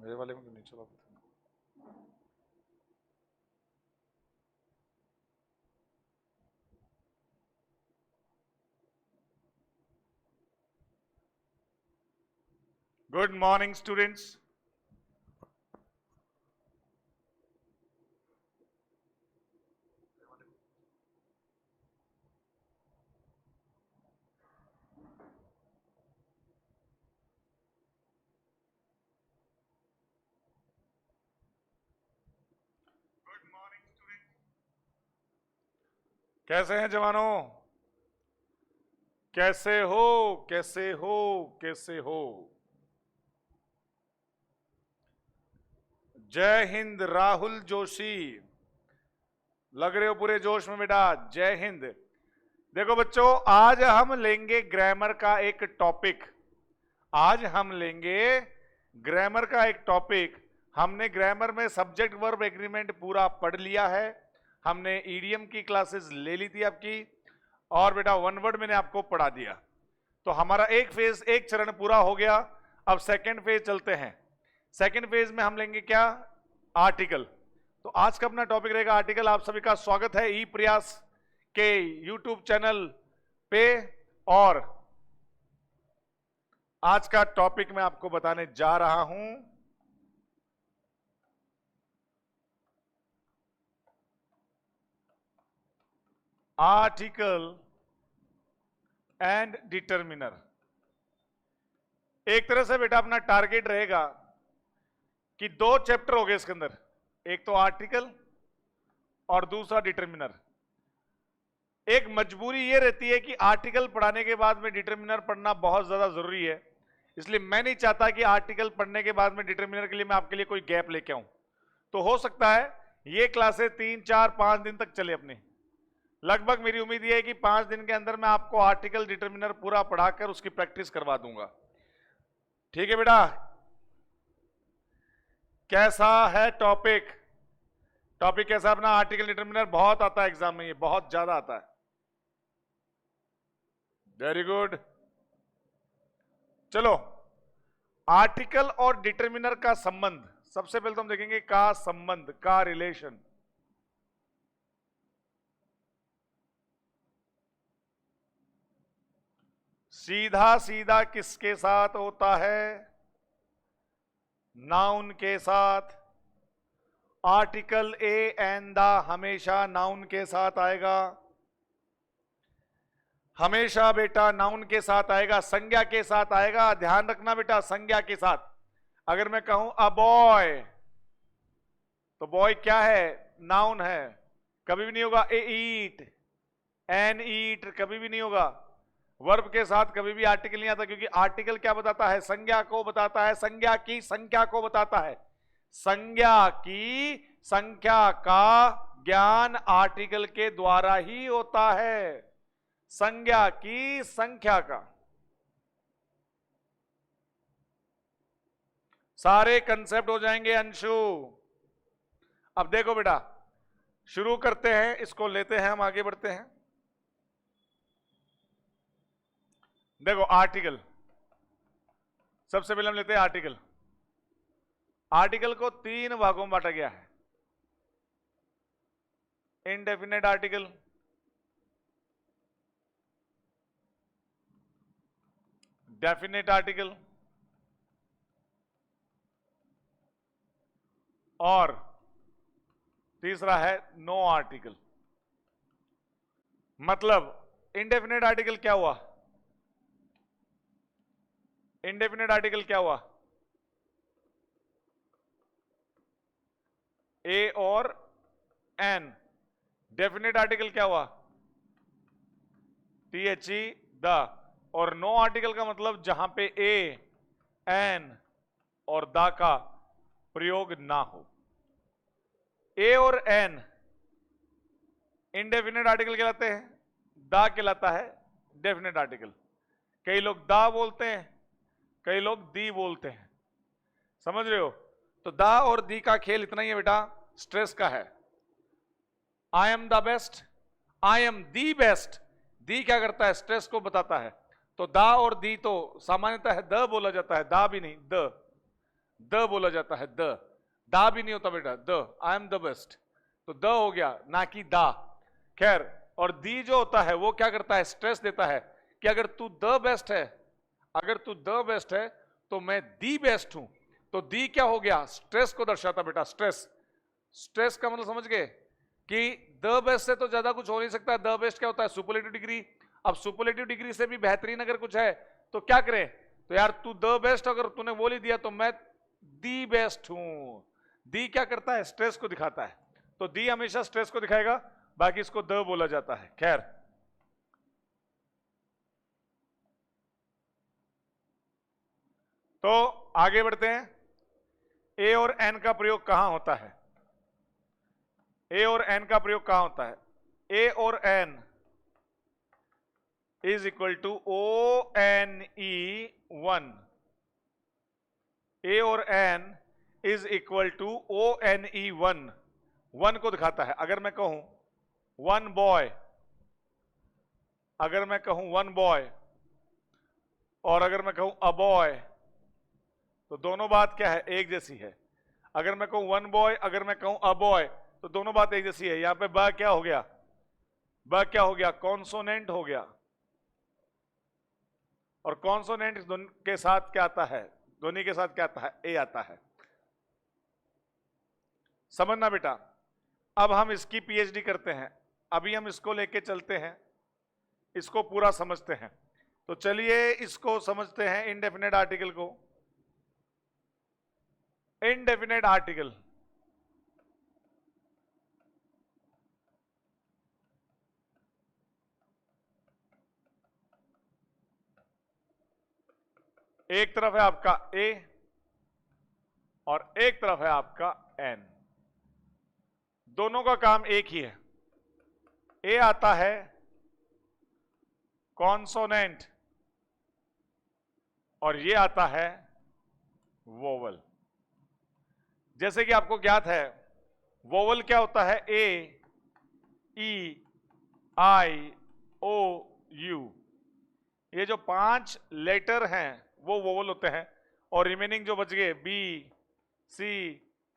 मेरे वाले में क्यों नहीं चला? Good morning students. कैसे हैं जवानों? कैसे हो? कैसे हो? कैसे हो? जय हिंद राहुल जोशी, लग रहे हो पूरे जोश में बेटा। जय हिंद। देखो बच्चों, आज हम लेंगे ग्रामर का एक टॉपिक। आज हम लेंगे ग्रामर का एक टॉपिक। हमने ग्रामर में सब्जेक्ट वर्ब एग्रीमेंट पूरा पढ़ लिया है। हमने ईडीएम की क्लासेस ले ली थी आपकी, और बेटा वन वर्ड मैंने आपको पढ़ा दिया। तो हमारा एक फेज, एक चरण पूरा हो गया। अब सेकंड फेज चलते हैं। सेकंड फेज में हम लेंगे क्या? आर्टिकल। तो आज का अपना टॉपिक रहेगा आर्टिकल। आप सभी का स्वागत है ई प्रयास के यूट्यूब चैनल पे। और आज का टॉपिक मैं आपको बताने जा रहा हूं आर्टिकल एंड डिटरमिनर। एक तरह से बेटा अपना टारगेट रहेगा कि दो चैप्टर हो गए इसके अंदर, एक तो आर्टिकल और दूसरा डिटरमिनर। एक मजबूरी ये रहती है कि आर्टिकल पढ़ाने के बाद में डिटरमिनर पढ़ना बहुत ज्यादा जरूरी है, इसलिए मैं नहीं चाहता कि आर्टिकल पढ़ने के बाद में डिटरमिनर के लिए मैं आपके लिए कोई गैप लेके आऊं। तो हो सकता है ये क्लासेस 3, 4, 5 दिन तक चले अपने। लगभग मेरी उम्मीद ये है कि 5 दिन के अंदर मैं आपको आर्टिकल डिटरमिनर पूरा पढ़ाकर उसकी प्रैक्टिस करवा दूंगा। ठीक है बेटा? कैसा है टॉपिक? टॉपिक कैसा अपना? आर्टिकल डिटरमिनर बहुत आता है एग्जाम में, ये बहुत ज्यादा आता है। Very good. चलो, आर्टिकल और डिटरमिनर का संबंध सबसे पहले तो हम देखेंगे। का संबंध, का रिलेशन। सीधा सीधा किसके साथ होता है? नाउन के साथ। आर्टिकल ए एंड द हमेशा नाउन के साथ आएगा। हमेशा बेटा नाउन के साथ आएगा, संज्ञा के साथ आएगा। ध्यान रखना बेटा, संज्ञा के साथ। अगर मैं कहूं अ बॉय, तो बॉय क्या है? नाउन है। कभी भी नहीं होगा ए ईट, एन ईट, कभी भी नहीं होगा। वर्ब के साथ कभी भी आर्टिकल नहीं आता, क्योंकि आर्टिकल क्या बताता है? संज्ञा को बताता है, संज्ञा की संख्या को बताता है। संज्ञा की संख्या का ज्ञान आर्टिकल के द्वारा ही होता है। संज्ञा की संख्या का। सारे कंसेप्ट हो जाएंगे अंशु। अब देखो बेटा, शुरू करते हैं, इसको लेते हैं, हम आगे बढ़ते हैं। देखो आर्टिकल, सबसे पहले हम लेते हैं आर्टिकल। आर्टिकल को 3 भागों में बांटा गया है। इनडेफिनेट आर्टिकल, डेफिनेट आर्टिकल और तीसरा है नो आर्टिकल। मतलब इनडेफिनेट आर्टिकल क्या हुआ? इनडेफिनेट आर्टिकल क्या हुआ? ए और एन। डेफिनेट आर्टिकल क्या हुआ? T H E, the. और नो आर्टिकल का मतलब जहां पे ए, एन और द का प्रयोग ना हो। ए और एन इनडेफिनेट आर्टिकल कहलाते हैं, द कहलाता है डेफिनेट आर्टिकल। कई लोग द बोलते हैं, कई लोग दी बोलते हैं। समझ रहे हो? तो द और दी का खेल इतना ही है बेटा, स्ट्रेस का है। I am the best, I am the best. The क्या करता है? स्ट्रेस को बताता है। तो दा और दी तो सामान्यतः है द बोला जाता है, दा भी नहीं, द। द बोला जाता है, द। दा भी नहीं होता बेटा, the, I am the best, तो द हो गया, ना कि दा। खैर, और दी जो होता है वो क्या करता है, स्ट्रेस देता है कि अगर तू द बेस्ट है, अगर तू द बेस्ट है तो मैं दी बेस्ट हूं। तो दी क्या हो गया, स्ट्रेस को दर्शाता बेटा, स्ट्रेस। स्ट्रेस का मतलब समझ गए कि द बेस्ट से तो ज्यादा कुछ हो नहीं सकता। द बेस्ट क्या होता है, सुपरलेटिव डिग्री। अब सुपरलेटिव डिग्री से भी बेहतरीन अगर कुछ है तो क्या करें, तो यार तू द बेस्ट अगर तूने बोल ही दिया तो मैं दी बेस्ट हूं। दी क्या करता है, स्ट्रेस को दिखाता है, तो दी हमेशा स्ट्रेस को दिखाएगा, बाकी इसको द बोला जाता है। खैर, तो आगे बढ़ते हैं। ए और एन का प्रयोग कहां होता है, ए और एन का प्रयोग कहां होता है, ए और N is equal to O N E one, A और N is equal to O N E one, one को दिखाता है। अगर मैं कहूं वन बॉय, अगर मैं कहूं वन बॉय, और अगर मैं कहूं अ बॉय, तो दोनों बात क्या है, एक जैसी है। अगर मैं कहूं वन बॉय, अगर मैं कहूं अ बॉय, तो दोनों बात एक जैसी है। यहां पे ब क्या हो गया, ब क्या हो गया, कॉन्सोनेंट हो गया। और कॉन्सोनेंट के साथ क्या आता है, ध्वनि के साथ क्या आता है, ए आता है। समझना बेटा। अब हम इसकी पीएचडी करते हैं, अभी हम इसको लेके चलते हैं, इसको पूरा समझते हैं। तो चलिए इसको समझते हैं, इनडेफिनेट आर्टिकल को। इनडेफिनेट आर्टिकल, एक तरफ है आपका ए और एक तरफ है आपका एन, दोनों का काम एक ही है। ए आता है कॉन्सोनेंट और ये आता है वोवल। जैसे कि आपको ज्ञात है, वोवल क्या होता है, ए ई आई ओ यू, ये जो 5 लेटर हैं वो वोवल होते हैं, और रिमेनिंग जो बच गए B C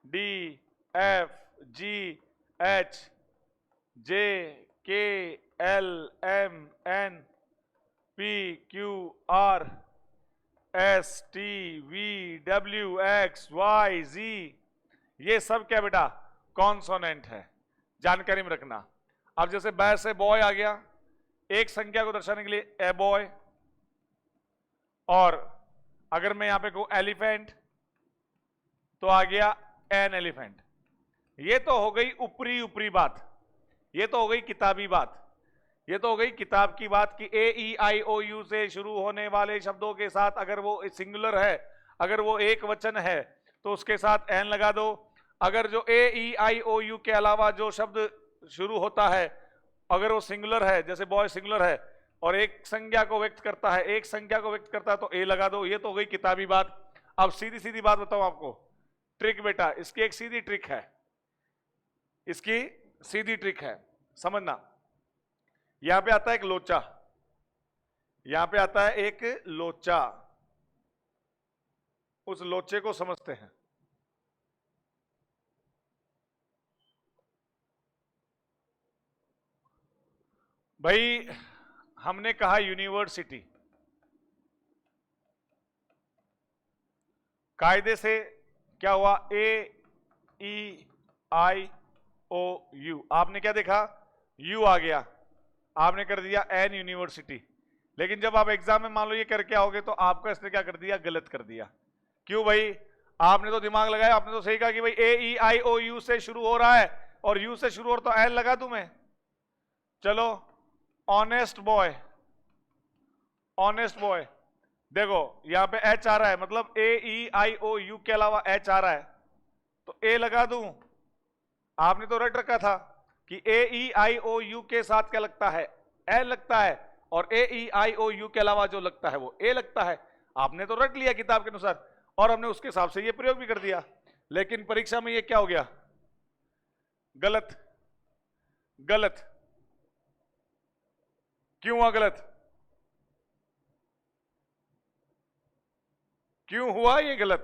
D F G H J K L M N P Q R S T V W X Y Z, ये सब क्या बेटा, कॉन्सोनेंट है, जानकारी में रखना। अब जैसे बै से बॉय आ गया, एक संख्या को दर्शाने के लिए ए बॉय, और अगर मैं यहां पे कहूं एलिफेंट तो आ गया एन एलिफेंट। ये तो हो गई ऊपरी ऊपरी बात, ये तो हो गई किताबी बात, ये तो हो गई किताब की बात कि ए ई आई ओ यू से शुरू होने वाले शब्दों के साथ अगर वो सिंगुलर है, अगर वो एक वचन है तो उसके साथ एन लगा दो। अगर जो ए ई आई ओ यू के अलावा जो शब्द शुरू होता है अगर वो सिंगुलर है, जैसे बॉय सिंगुलर है और एक संज्ञा को व्यक्त करता है, एक संख्या को व्यक्त करता है, तो ए लगा दो। ये तो हो गई किताबी बात। अब सीधी सीधी बात बताऊं आपको, ट्रिक बेटा, इसकी एक सीधी ट्रिक है, इसकी सीधी ट्रिक है, समझना। यहां पे आता है एक लोचा, यहां पे आता है एक लोचा, उस लोचे को समझते हैं। भाई हमने कहा यूनिवर्सिटी, कायदे से क्या हुआ, ए ई आई ओ यू, आपने क्या देखा, यू आ गया, आपने कर दिया एन यूनिवर्सिटी। लेकिन जब आप एग्जाम में मान लो ये करके आओगे तो आपका इसने क्या कर दिया, गलत कर दिया। क्यों भाई, आपने तो दिमाग लगाया, आपने तो सही कहा कि भाई ए ई आई ओ यू से शुरू हो रहा है और यू से शुरू हो रहा, तो एन लगा दूं मैं। चलो ऑनेस्ट बॉय, ऑनेस्ट बॉय, देखो यहां पे एच आ रहा है, मतलब ए ई आई ओ यू के अलावा एच आ रहा है, तो ए लगा दूं। आपने तो रट रखा था कि ए ई आई ओ यू के साथ क्या लगता है, एल लगता है, और ए ई आई ओ यू के अलावा जो लगता है वो ए लगता है। आपने तो रट लिया किताब के अनुसार और हमने उसके हिसाब से ये प्रयोग भी कर दिया, लेकिन परीक्षा में ये क्या हो गया, गलत। गलत क्यों हुआ, गलत क्यों हुआ ये गलत,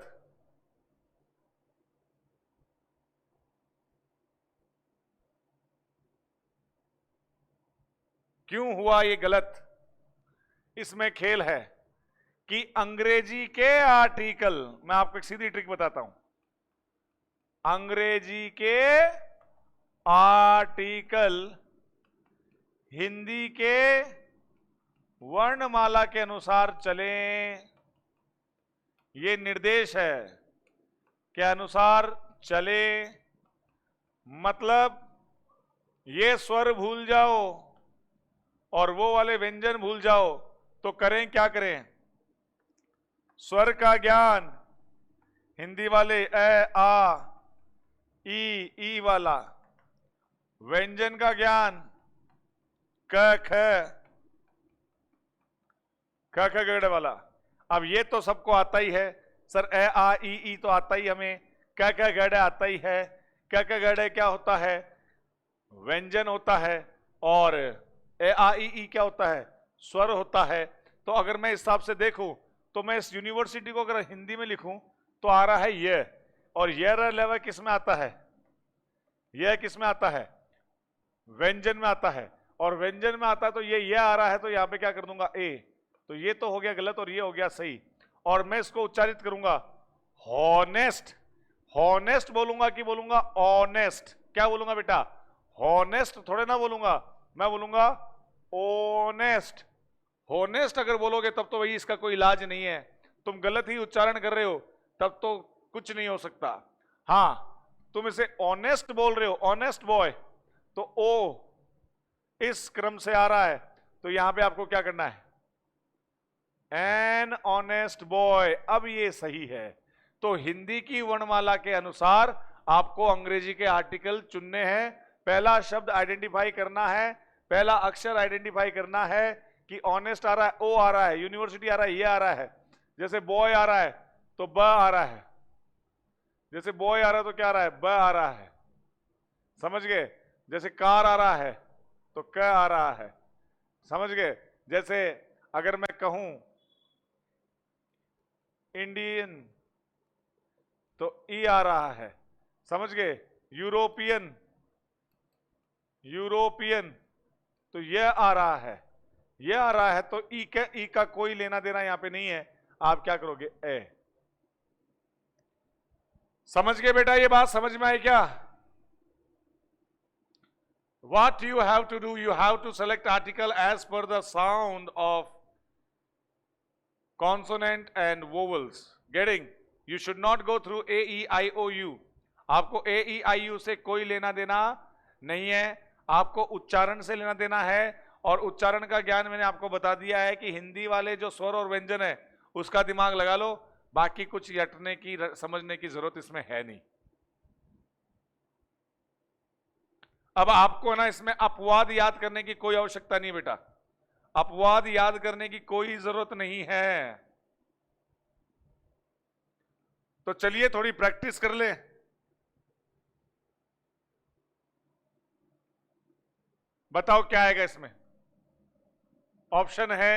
क्यों हुआ ये गलत? इसमें खेल है कि अंग्रेजी के आर्टिकल, मैं आपको एक सीधी ट्रिक बताता हूं, अंग्रेजी के आर्टिकल हिंदी के वर्णमाला के अनुसार चलें, ये निर्देश है के अनुसार चले। मतलब ये स्वर भूल जाओ और वो वाले व्यंजन भूल जाओ तो करें क्या करें? स्वर का ज्ञान हिंदी वाले ए आ ई वाला, व्यंजन का ज्ञान क ख गड़ वाला। अब ये तो सबको आता ही है सर, ए आ ई तो आता ही हमें, क गड़ आता ही है। क गड़ क्या होता है? व्यंजन होता है। और ए आ ई क्या होता है? स्वर होता है। तो अगर मैं इस हिसाब से देखूं तो मैं इस यूनिवर्सिटी को अगर हिंदी में लिखूं तो आ रहा है ये, और ये लेवल किस में आता है? यह किस में आता है? व्यंजन में आता है। और व्यंजन में आता है तो ये आ रहा है, तो यहां पे क्या कर दूंगा? ए। तो ये तो हो गया गलत और ये हो गया सही। और मैं इसको उच्चारित करूंगा हॉनेस्ट। हॉनेस्ट बोलूंगा कि बोलूंगा ऑनेस्ट? क्या बोलूंगा बेटा? हॉनेस्ट थोड़े ना बोलूंगा, मैं बोलूंगा ऑनेस्ट। हॉनेस्ट अगर बोलोगे तब तो भाई इसका कोई इलाज नहीं है, तुम गलत ही उच्चारण कर रहे हो, तब तो कुछ नहीं हो सकता। हाँ, तुम इसे ऑनेस्ट बोल रहे हो, ऑनेस्ट बॉय, तो ओ इस क्रम से आ रहा है, तो यहां पे आपको क्या करना है? An honest boy. अब ये सही है। तो हिंदी की वर्णमाला के अनुसार आपको अंग्रेजी के आर्टिकल चुनने हैं। पहला शब्द आइडेंटिफाई करना है, पहला अक्षर आइडेंटिफाई करना है कि ऑनेस्ट आ रहा है, ओ आ रहा है, यूनिवर्सिटी आ रहा है, ये आ रहा है। जैसे बॉय आ रहा है तो ब आ रहा है, जैसे बॉय आ रहा है तो क्या आ रहा है? ब आ रहा है। समझ गए? जैसे कार आ रहा है तो क आ रहा है। समझ गए? जैसे अगर मैं कहूं इंडियन तो ई आ रहा है। समझ गए? यूरोपियन, यूरोपियन तो यह आ रहा है, यह आ रहा है। तो ई का कोई लेना देना यहां पे नहीं है। आप क्या करोगे? ए। समझ गए बेटा? ये बात समझ में आई क्या? What you have to do, you have to select article as per the sound of consonant and vowels. Getting? You should not go through A, E, I, O, U. आपको A, E, I, U से कोई लेना देना नहीं है, आपको उच्चारण से लेना देना है। और उच्चारण का ज्ञान मैंने आपको बता दिया है कि हिंदी वाले जो स्वर और व्यंजन है उसका दिमाग लगा लो, बाकी कुछ रटने की समझने की जरूरत इसमें है नहीं। अब आपको ना इसमें अपवाद याद करने की कोई आवश्यकता नहीं बेटा, अपवाद याद करने की कोई जरूरत नहीं है। तो चलिए थोड़ी प्रैक्टिस कर लें। बताओ क्या आएगा इसमें? ऑप्शन है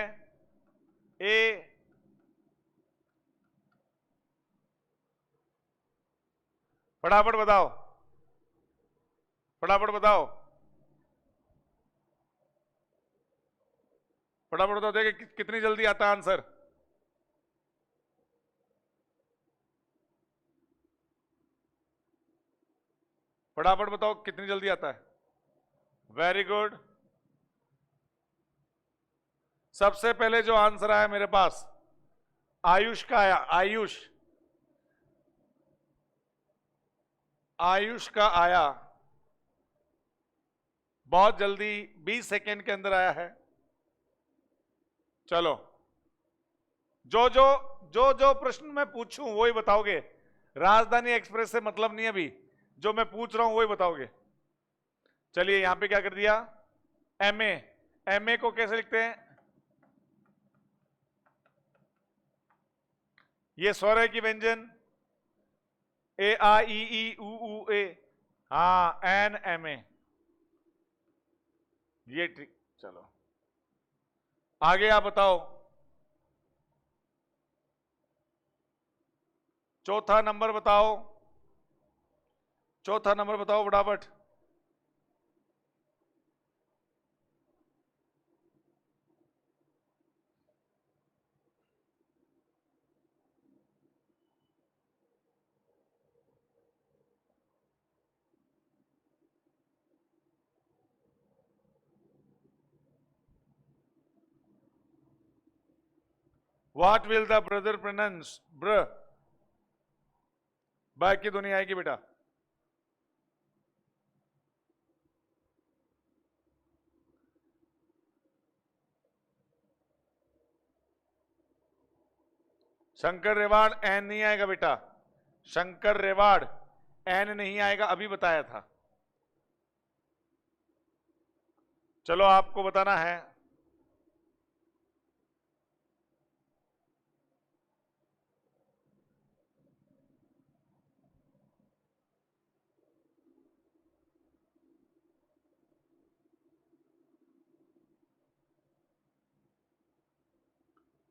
ए, फटाफट बताओ, फटाफट बताओ, फटाफट बताओ, देखिए कितनी जल्दी आता है आंसर। फटाफट बताओ कितनी जल्दी आता है। Very good. सबसे पहले जो आंसर आया मेरे पास आयुष का आया, आयुष, आयुष का आया, बहुत जल्दी 20 सेकेंड के अंदर आया है। चलो, जो जो जो जो प्रश्न मैं पूछूं वही बताओगे। राजधानी एक्सप्रेस से मतलब नहीं, अभी जो मैं पूछ रहा हूं वही बताओगे। चलिए यहां पे क्या कर दिया? एमए। एमए को कैसे लिखते हैं? ये स्वर है कि व्यंजन? ए आ ई उ ए। हाँ, एन एम ए, ये ट्रिक। चलो आगे आप बताओ। चौथा नंबर बताओ, चौथा नंबर बताओ फटाफट। What will the brother pronounce ब्र, बाकी की दुनिया आएगी बेटा। शंकर रेवाड़ एन नहीं आएगा बेटा, शंकर रेवाड़ एन नहीं आएगा, अभी बताया था। चलो आपको बताना है।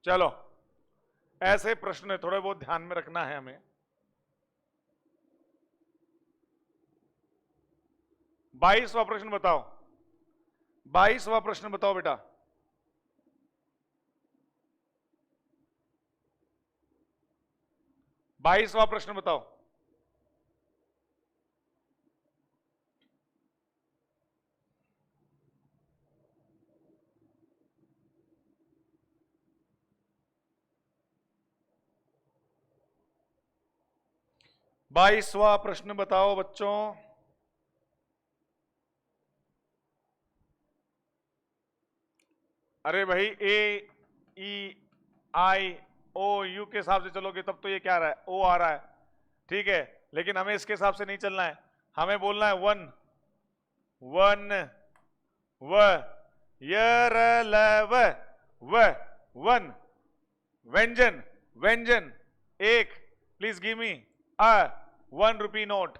चलो ऐसे प्रश्न थोड़े बहुत ध्यान में रखना है हमें। 22वां प्रश्न बताओ, 22वां प्रश्न बताओ बेटा। 22वां प्रश्न बताओ। बाईसवां प्रश्न बताओ बच्चों। अरे भाई ए ई आई ओ यू के हिसाब से चलोगे तब तो ये क्या आ रहा है, ओ आ रहा है, ठीक है, लेकिन हमें इसके हिसाब से नहीं चलना है, हमें बोलना है वन वन व यर ल व वन, व्यंजन व्यंजन एक, please give me a 1 rupee note,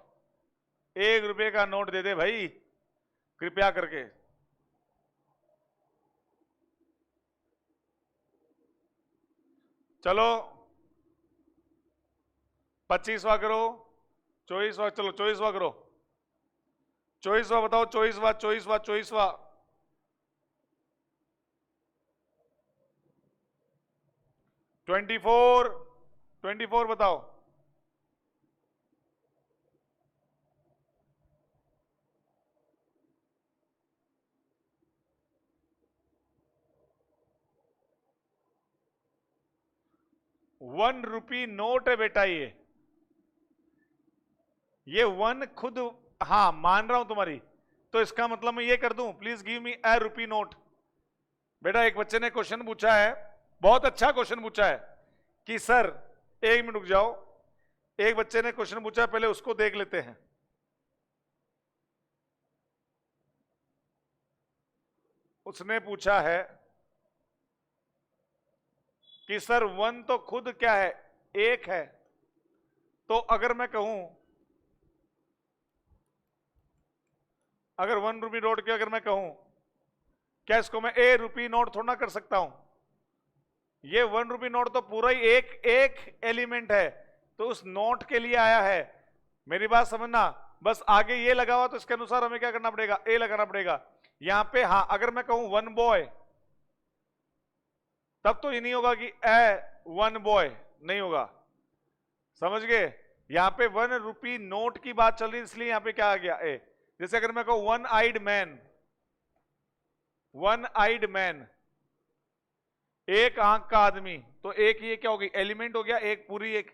1 रुपए का नोट दे दे भाई कृपया करके। चलो 25वां करो, 24वां, चलो 24वां करो, 24वां बताओ, 24वां 24वां 24वां। 24 24 बताओ। ₹1 नोट है बेटा ये वन खुद, हाँ मान रहा हूं तुम्हारी, तो इसका मतलब मैं ये कर दूं, please give me A rupee note. बेटा एक बच्चे ने क्वेश्चन पूछा है, बहुत अच्छा क्वेश्चन पूछा है कि सर, 1 मिनट रुक जाओ, एक बच्चे ने क्वेश्चन पूछा है, पहले उसको देख लेते हैं। उसने पूछा है कि सर वन तो खुद क्या है, एक है, तो अगर मैं कहूं, अगर 1 रुपी नोट के अगर मैं कहूं, क्या इसको मैं ए रुपी नोट थोड़ा ना कर सकता हूं? ये 1 रुपी नोट तो पूरा ही एक एक एलिमेंट है, तो उस नोट के लिए आया है। मेरी बात समझना, बस आगे ये लगा हुआ तो इसके अनुसार हमें क्या करना पड़ेगा, ए लगाना पड़ेगा यहां पे। हाँ अगर मैं कहूं 1 बॉय, तब तो ये नहीं होगा कि ए 1 बॉय, नहीं होगा, समझ गए? यहां पे 1 रुपी नोट की बात चल रही है, इसलिए यहां पे क्या आ गया ए। जैसे अगर मैं कहूं 1 आइड मैन, 1 आइड मैन, एक आंख का आदमी, तो एक ये क्या हो गई, एलिमेंट हो गया, एक पूरी, एक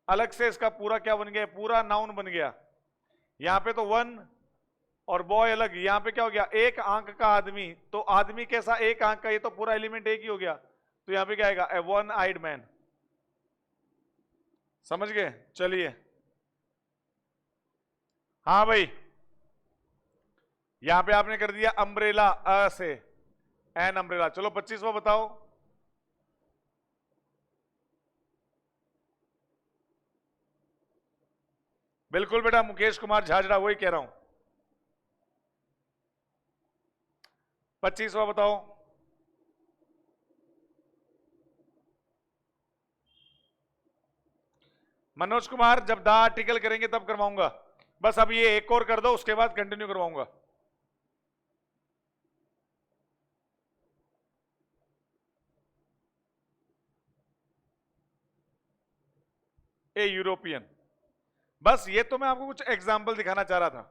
अलग से इसका पूरा क्या बन गया, पूरा नाउन बन गया। यहां पे तो 1 और बॉय अलग, यहां पे क्या हो गया, एक आंख का आदमी, तो आदमी कैसा, एक आंख का, ये तो पूरा एलिमेंट एक ही हो गया, तो यहां पे क्या आएगा, ए 1 आइड मैन। समझ गए? चलिए, हाँ भाई, यहां पे आपने कर दिया अम्ब्रेला, अ से एन अम्ब्रेला। चलो 25वां बताओ। बिल्कुल बेटा, मुकेश कुमार झाझड़ा, वही कह रहा हूं। 25वां बताओ। मनोज कुमार, जब दा आर्टिकल करेंगे तब करवाऊंगा, बस अब ये एक और कर दो, उसके बाद कंटिन्यू करवाऊंगा। ए यूरोपियन, बस ये तो मैं आपको कुछ एग्जाम्पल दिखाना चाह रहा था।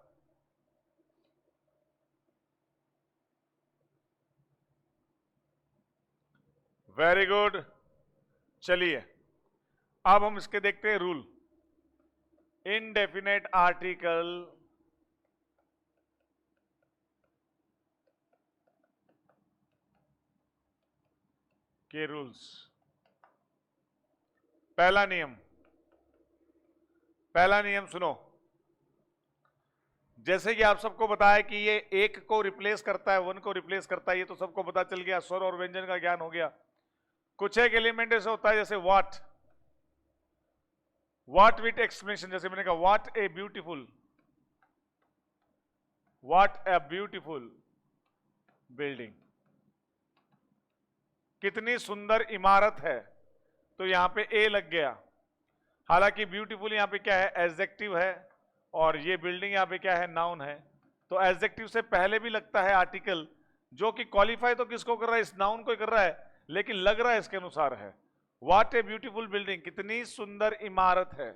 वेरी गुड, चलिए अब हम इसके देखते हैं रूल। इनडेफिनेट आर्टिकल के रूल्स। पहला नियम सुनो। जैसे कि आप सबको बताया कि ये एक को रिप्लेस करता है, वन को रिप्लेस करता है, ये तो सबको पता चल गया, स्वर और व्यंजन का ज्ञान हो गया। कुछ एक एलिमेंट ऐसे होता है जैसे व्हाट विथ एक्सप्लेनेशन, जैसे मैंने कहा व्हाट ए ब्यूटीफुल बिल्डिंग, कितनी सुंदर इमारत है, तो यहां पे ए लग गया। हालांकि ब्यूटीफुल यहां पे क्या है, एडजेक्टिव है, और ये बिल्डिंग यहां पे क्या है, नाउन है। तो एडजेक्टिव से पहले भी लगता है आर्टिकल, जो कि क्वालिफाई तो किसको कर रहा है, इस नाउन को कर रहा है, लेकिन लग रहा है इसके अनुसार है। व्हाट ए ब्यूटीफुल बिल्डिंग, कितनी सुंदर इमारत है।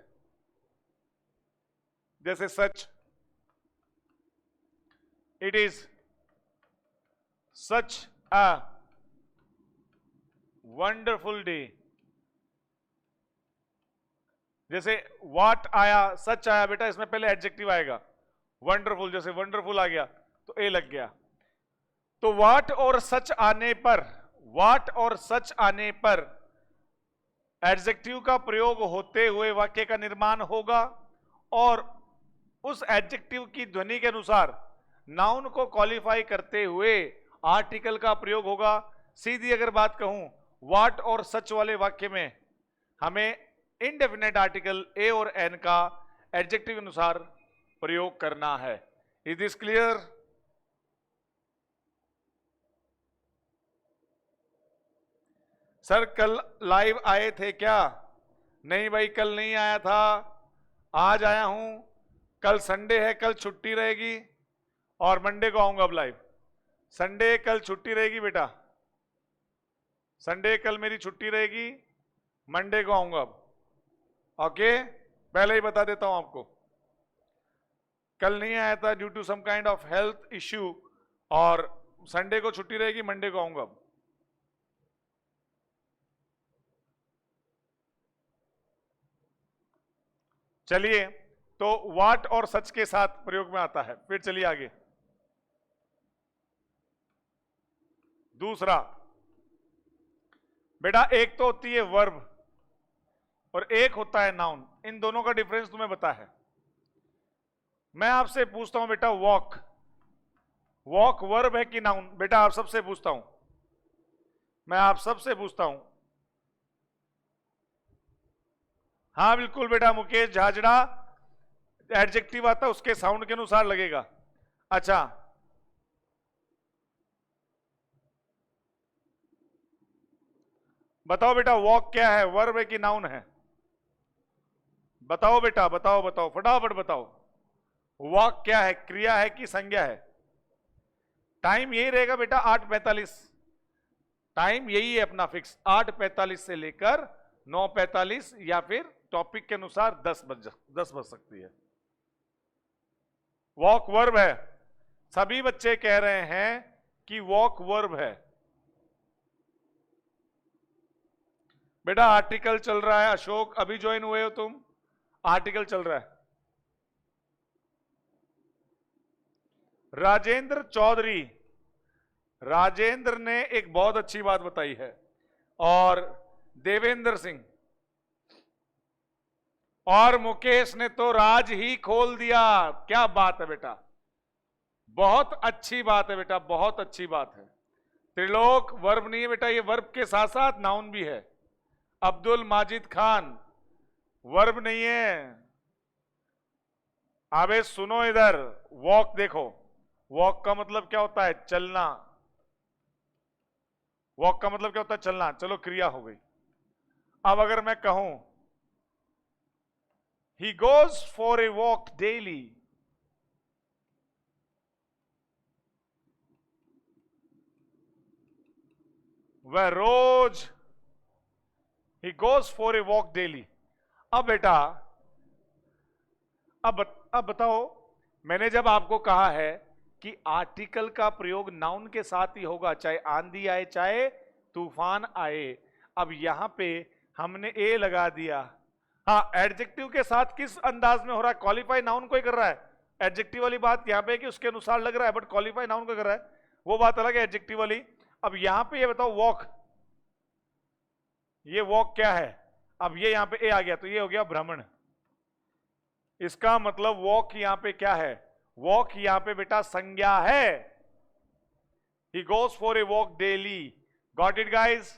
जैसे such, it is such a wonderful day. जैसे व्हाट आया, सच आया, बेटा इसमें पहले एडजेक्टिव आएगा। वंडरफुल, जैसे वंडरफुल आ गया तो ए लग गया। तो व्हाट और सच आने पर एडजेक्टिव का प्रयोग होते हुए वाक्य का निर्माण होगा, और उस एडजेक्टिव की ध्वनि के अनुसार नाउन को क्वालिफाई करते हुए आर्टिकल का प्रयोग होगा। सीधी अगर बात कहूं, व्हाट और सच वाले वाक्य में हमें इनडेफिनेट आर्टिकल ए और एन का एडजेक्टिव अनुसार प्रयोग करना है। Is this clear? सर कल लाइव आए थे क्या? नहीं भाई, कल नहीं आया था, आज आया हूं। कल संडे है, कल छुट्टी रहेगी, और मंडे को आऊंगा अब लाइव। संडे कल छुट्टी रहेगी बेटा, संडे कल मेरी छुट्टी रहेगी, मंडे को आऊंगा अब। ओके, पहले ही बता देता हूं आपको, कल नहीं आया था due to some kind of health issue, और संडे को छुट्टी रहेगी, मंडे को आऊंगा अब। चलिए, तो व्हाट और सच के साथ प्रयोग में आता है। फिर चलिए आगे। दूसरा बेटा, एक तो होती है वर्ब और एक होता है नाउन। इन दोनों का डिफरेंस तुम्हें पता है। मैं आपसे पूछता हूं बेटा, वॉक वर्ब है कि नाउन? बेटा आप सबसे पूछता हूं, मैं आप सबसे पूछता हूं। हाँ बिल्कुल बेटा, मुकेश झाजड़ा, एडजेक्टिव आता है उसके साउंड के अनुसार लगेगा। अच्छा, बताओ बेटा, वॉक क्या है, वर्ब है कि नाउन है? बताओ बेटा, बताओ फटाफट बताओ। वॉक क्या है, क्रिया है कि संज्ञा है? टाइम यही रहेगा बेटा, 8:45। टाइम यही है अपना फिक्स, 8:45 से लेकर 9:45, या फिर टॉपिक के अनुसार 10 बज सकती है। वॉक वर्ब है। सभी बच्चे कह रहे हैं कि वॉक वर्ब है। बेटा आर्टिकल चल रहा है। अशोक, अभी ज्वाइन हुए हो तुम? आर्टिकल चल रहा है। राजेंद्र चौधरी, राजेंद्र ने एक बहुत अच्छी बात बताई है, और देवेंद्र सिंह और मुकेश ने तो राज ही खोल दिया। क्या बात है बेटा, बहुत अच्छी बात है बेटा, बहुत अच्छी बात है। त्रिलोक वर्ब नहीं है बेटा, ये वर्ब के साथ साथ नाउन भी है। अब्दुल माजिद खान, वर्ब नहीं है। अबे सुनो इधर, वॉक देखो, वॉक का मतलब क्या होता है, चलना। वॉक का मतलब क्या होता है, चलना। चलो क्रिया हो गई। अब अगर मैं कहूं he goes for a walk daily, वह रोज he goes for a walk daily। अब बेटा, अब बताओ, मैंने जब आपको कहा है कि आर्टिकल का प्रयोग नाउन के साथ ही होगा, चाहे आंधी आए चाहे तूफान आए। अब यहां पे हमने ए लगा दिया। हाँ, एडजेक्टिव के साथ किस अंदाज में हो रहा है? क्वालिफाई नाउन को ही कर रहा है। एडजेक्टिव वाली बात यहां पे कि उसके अनुसार लग रहा है, बट क्वालिफाई नाउन को कर रहा है, वो बात अलग है एडजेक्टिव वाली। अब यहां पे ये बताओ, वॉक, ये वॉक क्या है? अब ये यहां पे ए आ गया तो ये हो गया भ्रमण। इसका मतलब वॉक यहां पे क्या है? वॉक यहां पे बेटा संज्ञा है। He goes for a walk daily. Got it guys?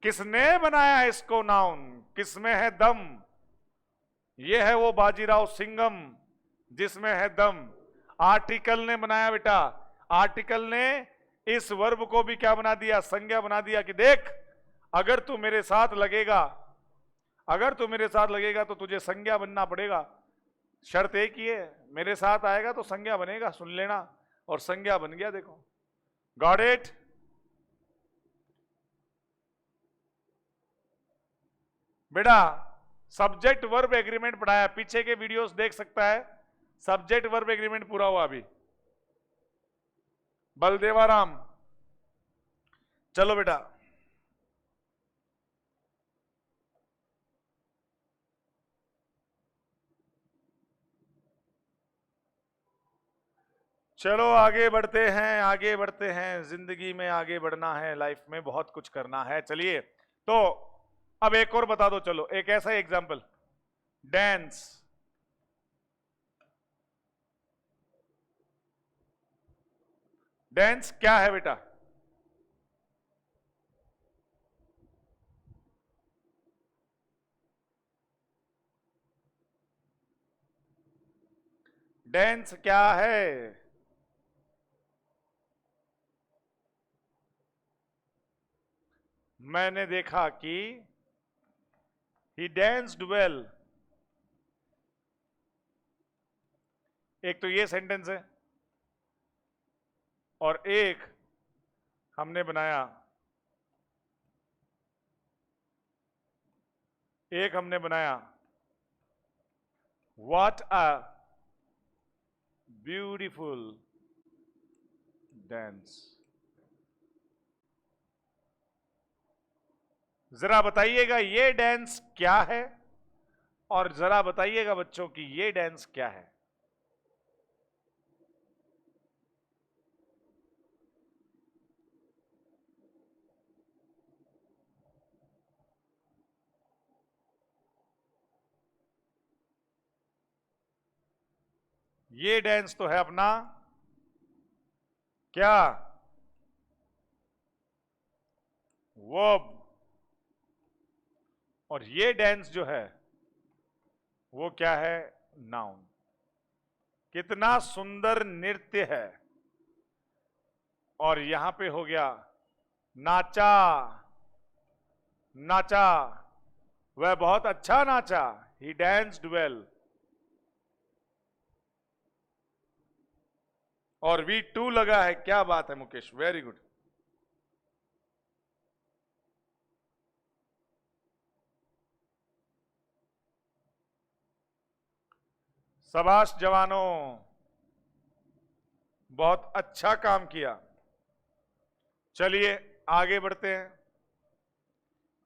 किसने बनाया इसको नाउन? किसमें है दम? ये है वो बाजीराव सिंघम जिसमें है दम। आर्टिकल ने बनाया बेटा, आर्टिकल ने इस वर्ब को भी क्या बना दिया? संज्ञा बना दिया कि देख, अगर तू मेरे साथ लगेगा, अगर तू मेरे साथ लगेगा तो तुझे संज्ञा बनना पड़ेगा। शर्त एक ही है, मेरे साथ आएगा तो संज्ञा बनेगा, सुन लेना। और संज्ञा बन गया, देखो। Got it? बेटा सब्जेक्ट वर्ब एग्रीमेंट पढ़ाया, पीछे के वीडियोस देख सकता है, सब्जेक्ट वर्ब एग्रीमेंट पूरा हुआ अभी। बलदेवाराम, चलो बेटा। चलो आगे बढ़ते हैं, आगे बढ़ते हैं। जिंदगी में आगे बढ़ना है, लाइफ में बहुत कुछ करना है। चलिए तो अब एक और बता दो, चलो एक ऐसा एग्जाम्पल, डांस। डांस क्या है बेटा? डांस क्या है? मैंने देखा कि he danced well। एक तो ये सेंटेंस है, और एक हमने बनाया, एक हमने बनाया what a beautiful dance। जरा बताइएगा ये डांस क्या है, और जरा बताइएगा बच्चों की ये डांस क्या है। ये डांस तो है अपना क्या? वर्ब। और ये डांस जो है वो क्या है? नाउन। कितना सुंदर नृत्य है। और यहां पे हो गया नाचा, नाचा, वह बहुत अच्छा नाचा, ही डांस्ड वेल। और V2 लगा है, क्या बात है मुकेश, वेरी गुड। शाबाश जवानों, बहुत अच्छा काम किया। चलिए आगे बढ़ते हैं।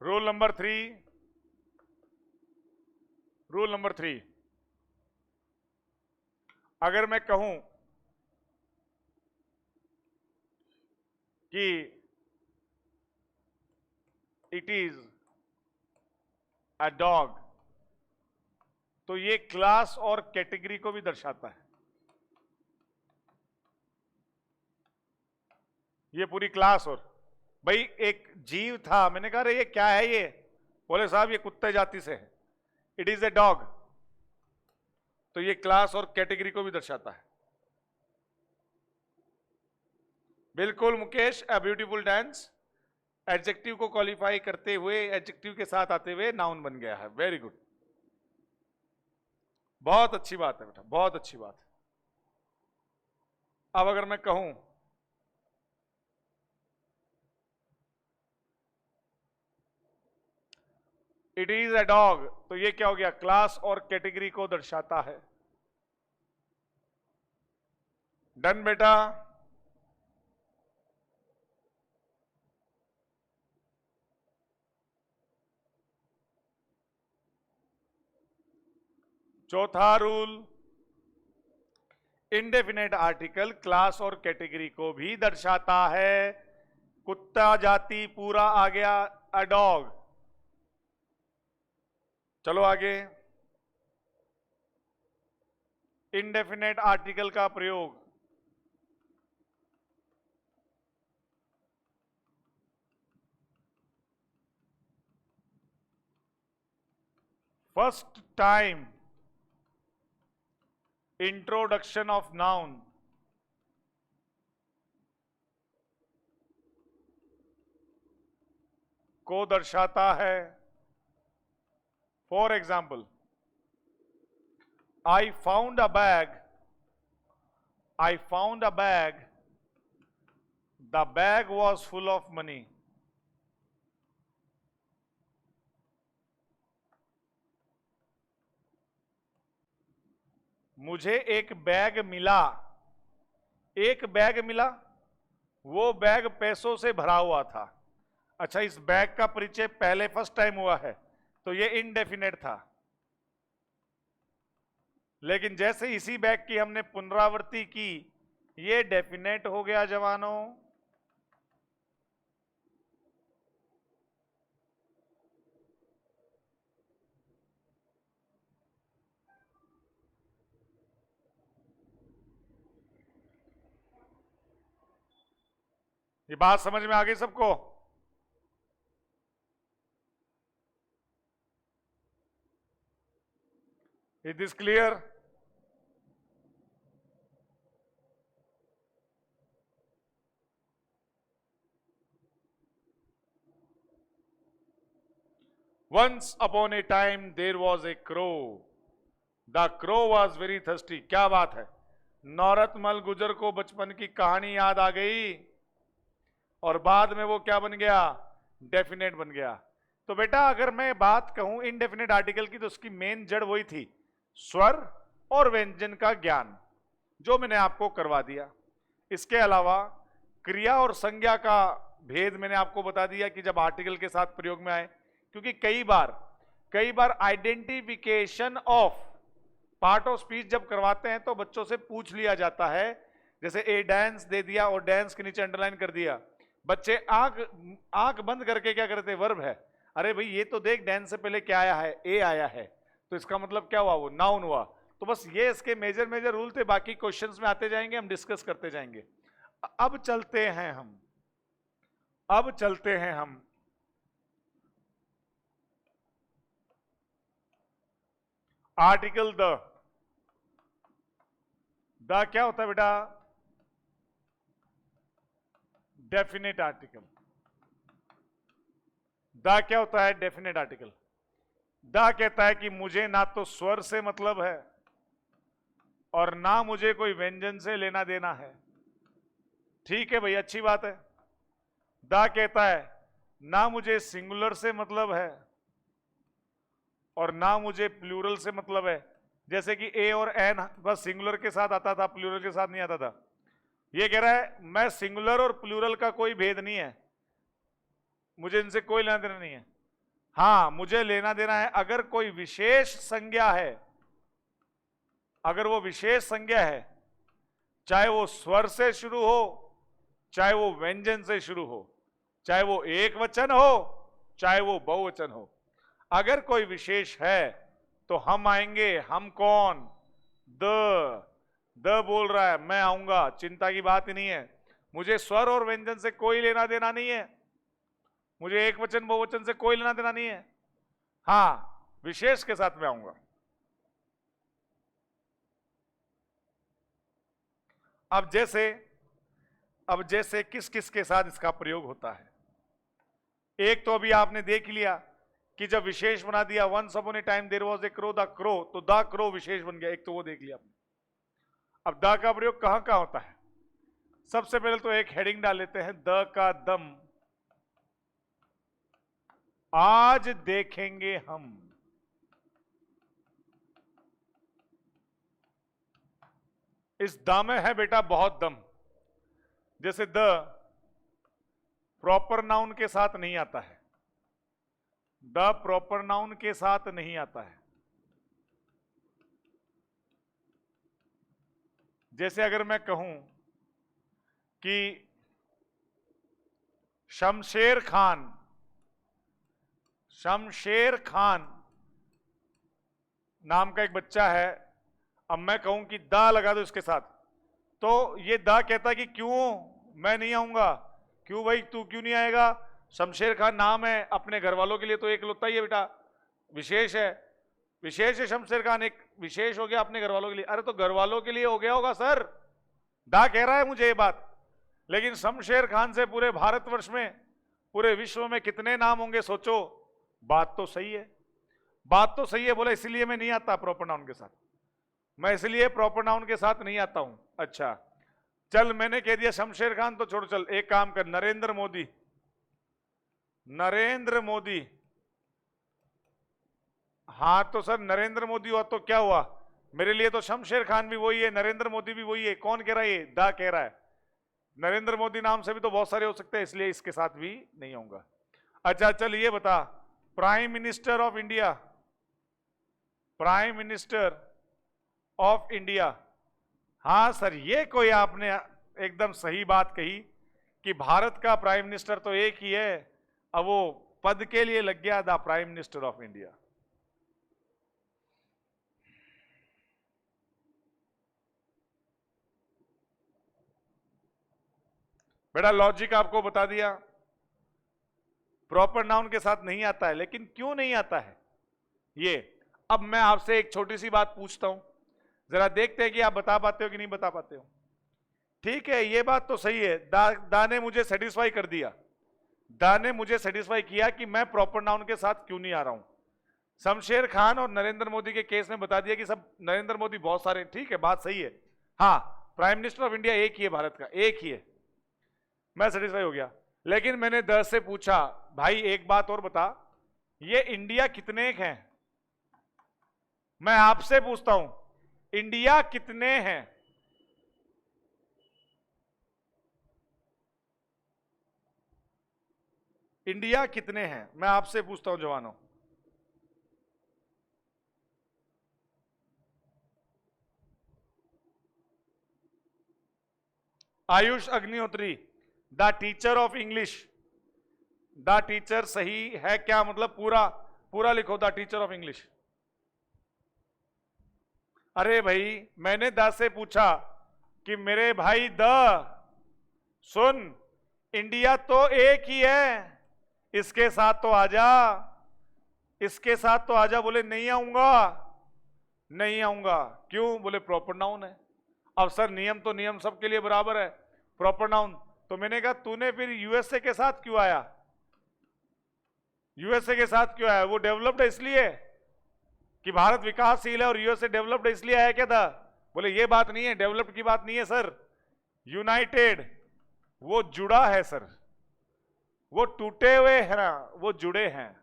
रूल नंबर 3, रूल नंबर 3, अगर मैं कहूं कि इट इज अ डॉग, तो ये क्लास और कैटेगरी को भी दर्शाता है। ये पूरी क्लास, और भाई एक जीव था, मैंने कहा रे ये क्या है ये, बोले साहब ये कुत्ते जाति से है, इट इज ए डॉग, तो ये क्लास और कैटेगरी को भी दर्शाता है। बिल्कुल Mukesh, a beautiful dance adjective को क्वालिफाई करते हुए, एडजेक्टिव के साथ आते हुए नाउन बन गया है। वेरी गुड, बहुत अच्छी बात है बेटा, बहुत अच्छी बात है। अब अगर मैं कहूं इट इज अ डॉग, तो ये क्या हो गया? क्लास और कैटेगरी को दर्शाता है। डन बेटा। चौथा रूल, इंडेफिनेट आर्टिकल क्लास और कैटेगरी को भी दर्शाता है। कुत्ता जाति पूरा आ गया, अ डॉग। चलो आगे, इंडेफिनेट आर्टिकल का प्रयोग, first time introduction of noun, को दर्शाता है। For example, I found a bag. I found a bag. The bag was full of money. मुझे एक बैग मिला, एक बैग मिला, वो बैग पैसों से भरा हुआ था। अच्छा, इस बैग का परिचय पहले फर्स्ट टाइम हुआ है तो ये इनडेफिनेट था, लेकिन जैसे इसी बैग की हमने पुनरावृत्ति की ये डेफिनेट हो गया जवानों। ये बात समझ में आ गई सबको? Is this clear? Once upon a time there was a crow. The crow was very thirsty. क्या बात है, नौरतमल गुजर को बचपन की कहानी याद आ गई और बाद में वो क्या बन गया, डेफिनेट बन गया। तो बेटा अगर मैं बात कहूं इनडेफिनेट आर्टिकल की तो उसकी मेन जड़ वही थी, स्वर और व्यंजन का ज्ञान, जो मैंने आपको करवा दिया। इसके अलावा क्रिया और संज्ञा का भेद मैंने आपको बता दिया कि जब आर्टिकल के साथ प्रयोग में आए, क्योंकि कई बार identification of part of speech जब करवाते हैं तो बच्चों से पूछ लिया जाता है, जैसे ए डांस दे दिया और डांस के नीचे अंडरलाइन कर दिया, बच्चे आंख बंद करके क्या करते, वर्ब है, अरे भाई ये तो देख डांस से पहले क्या आया है, ए आया है, तो इसका मतलब क्या हुआ, वो नाउन हुआ। तो बस ये इसके मेजर रूल थे, बाकी क्वेश्चंस में आते जाएंगे, हम डिस्कस करते जाएंगे। अब चलते हैं हम आर्टिकल द क्या होता है बेटा, डेफिनेट आर्टिकल। द क्या होता है, डेफिनेट आर्टिकल। द कहता है कि मुझे ना तो स्वर से मतलब है और ना मुझे कोई व्यंजन से लेना देना है। ठीक है भाई, अच्छी बात है। द कहता है ना मुझे सिंगुलर से मतलब है और ना मुझे प्लूरल से मतलब है, जैसे कि ए और एन बस सिंगुलर के साथ आता था, प्लूरल के साथ नहीं आता था। ये कह रहा है मैं सिंगुलर और प्लूरल का कोई भेद नहीं है, मुझे इनसे कोई लेना देना नहीं है। हाँ, मुझे लेना देना है अगर कोई विशेष संज्ञा है, अगर वो विशेष संज्ञा है, चाहे वो स्वर से शुरू हो, चाहे वो व्यंजन से शुरू हो, चाहे वो एक वचन हो, चाहे वो बहुवचन हो, अगर कोई विशेष है तो हम आएंगे। हम कौन, द बोल रहा है, मैं आऊंगा, चिंता की बात ही नहीं है। मुझे स्वर और व्यंजन से कोई लेना देना नहीं है, मुझे एक वचन बहुवचन से कोई लेना देना नहीं है। हाँ, विशेष के साथ मैं आऊंगा। अब जैसे किस किस के साथ इसका प्रयोग होता है, एक तो अभी आपने देख लिया कि जब विशेष बना दिया, once upon a time there was a crow, the crow, तो द क्रो विशेष बन गया, एक तो वो देख लिया आपने। अब द का प्रयोग कहां कहां होता है, सबसे पहले तो एक हेडिंग डाल लेते हैं, द का दम, आज देखेंगे हम। इस द में है बेटा बहुत दम। जैसे द प्रॉपर नाउन के साथ नहीं आता है, द प्रॉपर नाउन के साथ नहीं आता है, जैसे अगर मैं कहूं कि शमशेर खान, शमशेर खान नाम का एक बच्चा है, अब मैं कहूं कि दा लगा दो इसके साथ, तो ये दा कहता कि क्यों मैं नहीं आऊंगा, क्यों भाई तू क्यों नहीं आएगा, शमशेर खान नाम है, अपने घर वालों के लिए तो एक लुत्ता ही है बेटा, विशेष है, विशेष है शमशेर खान, एक विशेष हो गया अपने घर वालों के लिए। अरे तो घर वालों के लिए हो गया होगा सर, दा कह रहा है मुझे ये बात, लेकिन शमशेर खान से पूरे भारतवर्ष में, पूरे विश्व में कितने नाम होंगे सोचो। बात तो सही है, बात तो सही है। बोला इसलिए मैं नहीं आता प्रॉपर नाउन के साथ, मैं इसलिए प्रॉपर नाउन के साथ नहीं आता हूं। अच्छा चल, मैंने कह दिया शमशेर खान तो छोड़, चल एक काम कर, नरेंद्र मोदी, नरेंद्र मोदी। हाँ तो सर नरेंद्र मोदी हुआ तो क्या हुआ, मेरे लिए तो शमशेर खान भी वही है, नरेंद्र मोदी भी वही है। कौन कह रहा है ये, दा कह रहा है। नरेंद्र मोदी नाम से भी तो बहुत सारे हो सकते हैं, इसलिए इसके साथ भी नहीं होगा। अच्छा चल ये बता, prime minister of India, prime minister of India. हाँ सर ये कोई आपने एकदम सही बात कही कि भारत का प्राइम मिनिस्टर तो एक ही है, अब वो पद के लिए लग गया the prime minister of India. बेटा लॉजिक आपको बता दिया, प्रॉपर नाउन के साथ नहीं आता है, लेकिन क्यों नहीं आता है ये। अब मैं आपसे एक छोटी सी बात पूछता हूं, जरा देखते हैं कि आप बता पाते हो कि नहीं बता पाते हो। ठीक है ये बात तो सही है, दा ने मुझे सेटिस्फाई कर दिया, दा ने मुझे सेटिस्फाई किया कि मैं प्रॉपर नाउन के साथ क्यों नहीं आ रहा हूं। शमशेर खान और नरेंद्र मोदी के केस में बता दिया कि सब नरेंद्र मोदी बहुत सारे, ठीक है बात सही है। हाँ प्राइम मिनिस्टर ऑफ इंडिया एक ही है, भारत का एक ही है, मैं सेटिस्फाई हो गया। लेकिन मैंने 10 से पूछा भाई एक बात और बता, ये इंडिया कितने हैं, मैं आपसे पूछता हूं इंडिया कितने हैं। इंडिया कितने हैं, मैं आपसे पूछता हूं जवानों। Ayush Agnihotri, the teacher of English, the teacher सही है क्या, मतलब पूरा पूरा लिखो, द टीचर ऑफ इंग्लिश। अरे भाई मैंने द से पूछा कि मेरे भाई द सुन, इंडिया तो एक ही है, इसके साथ तो आजा, इसके साथ तो आजा। बोले नहीं आऊंगा, नहीं आऊंगा, क्यों, बोले प्रॉपर नाउन है। अब सर नियम तो नियम सबके लिए बराबर है, प्रॉपर नाउन। तो मैंने कहा तूने फिर यूएसए के साथ क्यों आया, यूएसए के साथ क्यों आया, वो डेवलप्ड है इसलिए कि भारत विकासशील है और यूएसए डेवलप्ड इसलिए आया क्या था। बोले ये बात नहीं है, डेवलप्ड की बात नहीं है सर, यूनाइटेड वो जुड़ा है सर, वो टूटे हुए है ना, वो जुड़े हैं,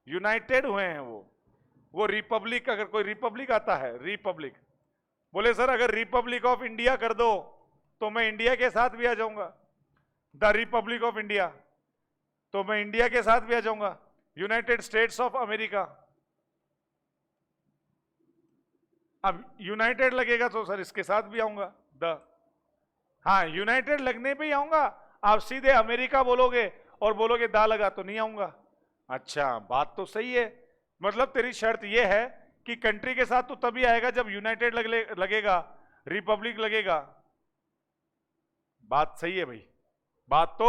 यूनाइटेड हुए हैं वो रिपब्लिक, अगर कोई रिपब्लिक आता है रिपब्लिक, बोले सर अगर रिपब्लिक ऑफ इंडिया कर दो तो मैं इंडिया के साथ भी आ जाऊंगा, द रिपब्लिक ऑफ इंडिया, तो मैं इंडिया के साथ भी आ जाऊंगा, यूनाइटेड स्टेट्स ऑफ अमेरिका। अब यूनाइटेड लगेगा तो सर इसके साथ भी आऊंगा द, हाँ यूनाइटेड लगने पे ही आऊंगा। आप सीधे अमेरिका बोलोगे और बोलोगे दा लगा तो नहीं आऊंगा। अच्छा बात तो सही है, मतलब तेरी शर्त यह है कि कंट्री के साथ तो तभी आएगा जब यूनाइटेड लगेगा, रिपब्लिक लगेगा। बात सही है भाई, बात तो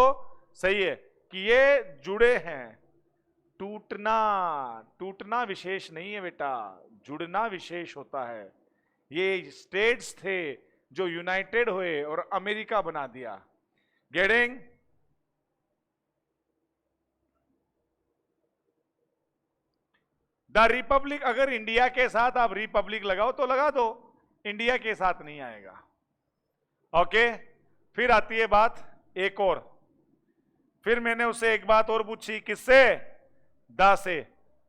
सही है कि ये जुड़े हैं। टूटना, टूटना विशेष नहीं है बेटा, जुड़ना विशेष होता है। ये स्टेट्स थे जो यूनाइटेड हुए और अमेरिका बना दिया। गेटिंग? द रिपब्लिक, अगर इंडिया के साथ आप रिपब्लिक लगाओ तो लगा दो, इंडिया के साथ नहीं आएगा। ओके फिर आती है बात एक और, फिर मैंने उससे एक बात और पूछी, किससे, दा से।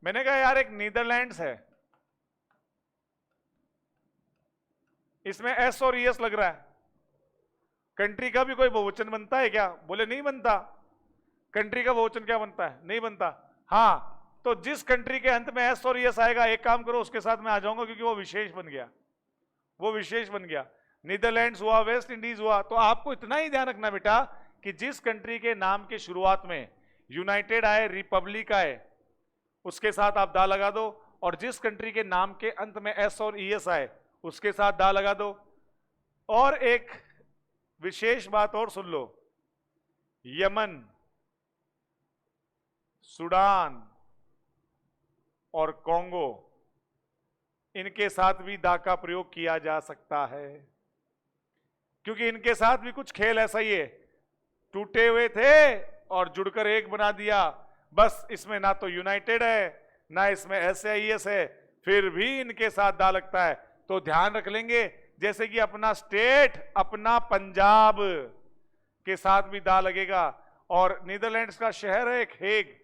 मैंने कहा यार एक नीदरलैंड्स है, इसमें एस और ईएस लग रहा है, कंट्री का भी कोई बहुवचन बनता है क्या, बोले नहीं बनता। कंट्री का बहुवचन क्या बनता है, नहीं बनता। हाँ तो जिस कंट्री के अंत में एस और ईएस आएगा, एक काम करो उसके साथ मैं आ जाऊंगा क्योंकि वो विशेष बन गया, वो विशेष बन गया। नीदरलैंड्स हुआ, वेस्ट इंडीज हुआ। तो आपको इतना ही ध्यान रखना बेटा कि जिस कंट्री के नाम के शुरुआत में यूनाइटेड आए, रिपब्लिक आए, उसके साथ आप दा लगा दो, और जिस कंट्री के नाम के अंत में एस और ईएस आए उसके साथ दा लगा दो। और एक विशेष बात और सुन लो, यमन, सूडान और कॉन्गो, इनके साथ भी दा का प्रयोग किया जा सकता है, क्योंकि इनके साथ भी कुछ खेल ऐसा ही है, टूटे हुए थे और जुड़कर एक बना दिया। बस इसमें ना तो यूनाइटेड है ना इसमें एसआईएस है, फिर भी इनके साथ दा लगता है। तो ध्यान रख लेंगे, जैसे कि अपना स्टेट, अपना पंजाब के साथ भी दा लगेगा, और नीदरलैंड्स का शहर है एक हेग,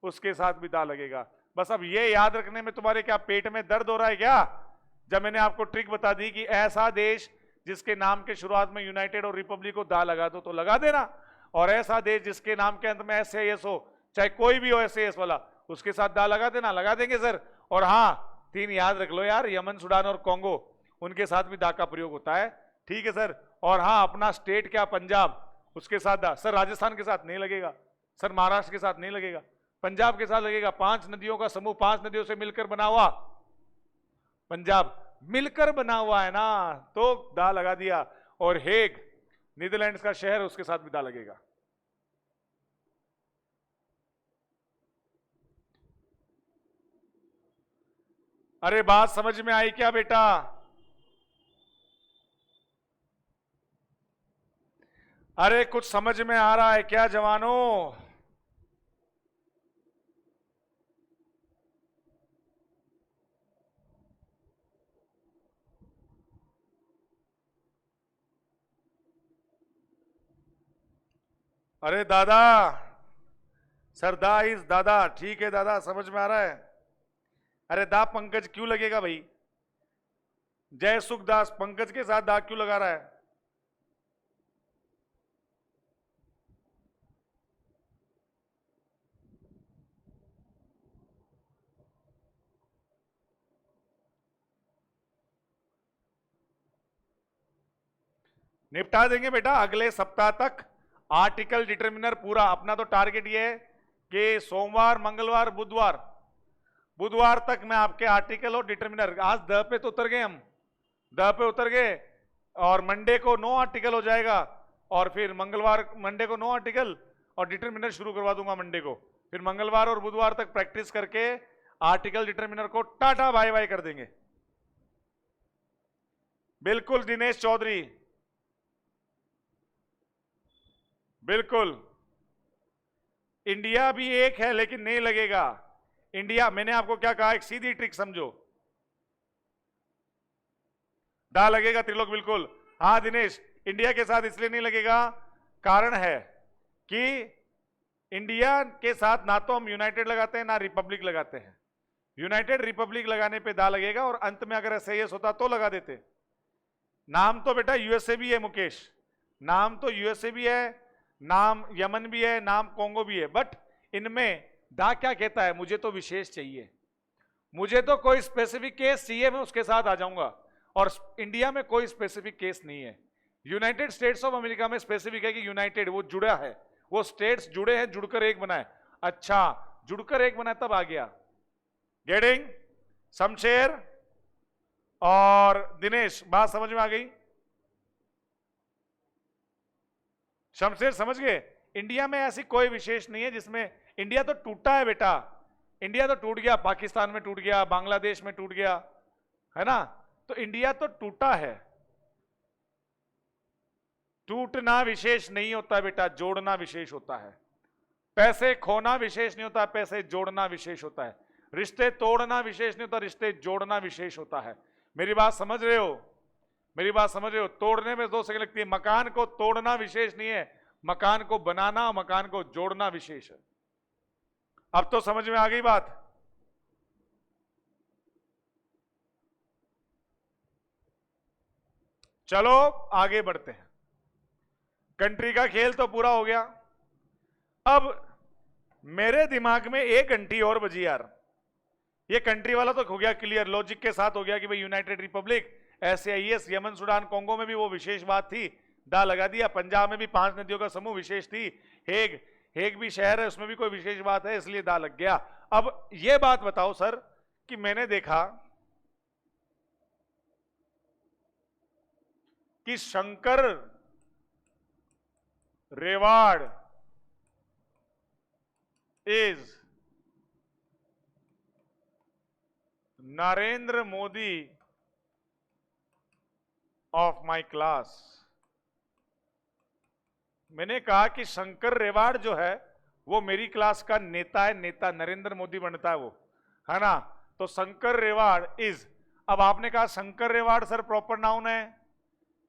उसके साथ भी दा लगेगा। बस अब ये याद रखने में तुम्हारे क्या पेट में दर्द हो रहा है क्या, जब मैंने आपको ट्रिक बता दी कि ऐसा देश जिसके नाम के शुरुआत में यूनाइटेड और रिपब्लिक को दा लगा दो तो लगा देना, और ऐसा देश जिसके नाम के अंत में एसएएस हो, चाहे कोई भी हो एसएएस वाला, उसके साथ दा लगा देना। लगा देंगे सर। और हाँ, 3 याद रख लो यार, यमन, सूडान और कॉन्गो, उनके साथ भी दा का प्रयोग होता है। ठीक है सर। और हाँ, अपना स्टेट क्या, पंजाब, उसके साथ दा। सर राजस्थान के साथ नहीं लगेगा, सर महाराष्ट्र के साथ नहीं लगेगा, पंजाब के साथ लगेगा। 5 नदियों का समूह, 5 नदियों से मिलकर बना हुआ पंजाब, मिलकर बना हुआ है ना, तो दा लगा दिया। और हेग, नीदरलैंड्स का शहर, उसके साथ भी दा लगेगा। अरे बात समझ में आई क्या बेटा? अरे कुछ समझ में आ रहा है क्या जवानों? अरे दादा, सर दा इज दादा, ठीक है दादा, समझ में आ रहा है। अरे दा पंकज क्यों लगेगा भाई? जय सुखदास पंकज के साथ दा क्यों लगा रहा है? निपटा देंगे बेटा अगले सप्ताह तक। आर्टिकल डिटर्मिनर पूरा अपना तो टारगेट ये है कि सोमवार, मंगलवार, बुधवार तक मैं आपके आर्टिकल और डिटर्मिनर, आज द पे तो उतर गए हम, द पे उतर गए, और मंडे को 9 आर्टिकल हो जाएगा, और फिर मंडे को 9 आर्टिकल और डिटर्मिनर शुरू करवा दूंगा मंडे को। फिर मंगलवार और बुधवार तक प्रैक्टिस करके आर्टिकल डिटर्मिनर को टाटा बाय बाय कर देंगे। बिल्कुल दिनेश चौधरी, बिल्कुल। इंडिया भी एक है लेकिन नहीं लगेगा। इंडिया, मैंने आपको क्या कहा, एक सीधी ट्रिक समझो, दा लगेगा त्रिलोक, बिल्कुल। हाँ दिनेश, इंडिया के साथ इसलिए नहीं लगेगा, कारण है कि इंडिया के साथ ना तो हम यूनाइटेड लगाते हैं ना रिपब्लिक लगाते हैं। यूनाइटेड रिपब्लिक लगाने पे दा लगेगा, और अंत में अगर एसआईएस होता तो लगा देते। नाम तो बेटा यूएसए भी है मुकेश, नाम तो यूएसए भी है, नाम यमन भी है, नाम कॉन्गो भी है, बट इनमें दा क्या कहता है, मुझे तो विशेष चाहिए, मुझे तो कोई स्पेसिफिक केस चाहिए, मैं उसके साथ आ जाऊंगा। और इंडिया में कोई स्पेसिफिक केस नहीं है। यूनाइटेड स्टेट्स ऑफ अमेरिका में स्पेसिफिक है कि यूनाइटेड, वो जुड़ा है, वो स्टेट्स जुड़े हैं, जुड़कर एक बना है। अच्छा, जुड़कर एक बना है तब आ गया। गेटिंग? शमशेर और दिनेश, बात समझ में आ गई? शमशेर समझ गए? इंडिया में ऐसी कोई विशेष नहीं है जिसमें, इंडिया तो टूटा है बेटा, इंडिया तो टूट गया, पाकिस्तान में टूट गया, बांग्लादेश में टूट गया, है ना, तो इंडिया तो टूटा है। टूटना विशेष नहीं होता बेटा, जोड़ना विशेष होता है। पैसे खोना विशेष नहीं होता, पैसे जोड़ना विशेष होता है। रिश्ते तोड़ना विशेष नहीं होता, रिश्ते जोड़ना विशेष होता है। मेरी बात समझ रहे हो? मेरी बात समझ रहे हो? तोड़ने में 2 सेकंड लगती है। मकान को तोड़ना विशेष नहीं है, मकान को बनाना, मकान को जोड़ना विशेष है। अब तो समझ में आ गई बात? चलो आगे बढ़ते हैं। कंट्री का खेल तो पूरा हो गया। अब मेरे दिमाग में एक घंटी और बजी यार। ये कंट्री वाला तो हो गया क्लियर, लॉजिक के साथ हो गया कि भाई United Republic, SAES Yemen Sudan Congo में भी वो विशेष बात थी, दा लगा दिया। पंजाब में भी 5 नदियों का समूह विशेष थी। हेग भी शहर है, उसमें भी कोई विशेष बात है, इसलिए दा लग गया। अब ये बात बताओ सर कि मैंने देखा कि Shankar Rewad is Narendra Modi of my class. मैंने कहा कि शंकर रेवाड़ जो है वो मेरी क्लास का नेता है, नेता नरेंद्र मोदी बनता है वो, है ना। तो शंकर रेवाड़ इज, अब आपने कहा शंकर रेवाड़ सर प्रॉपर नाउन है,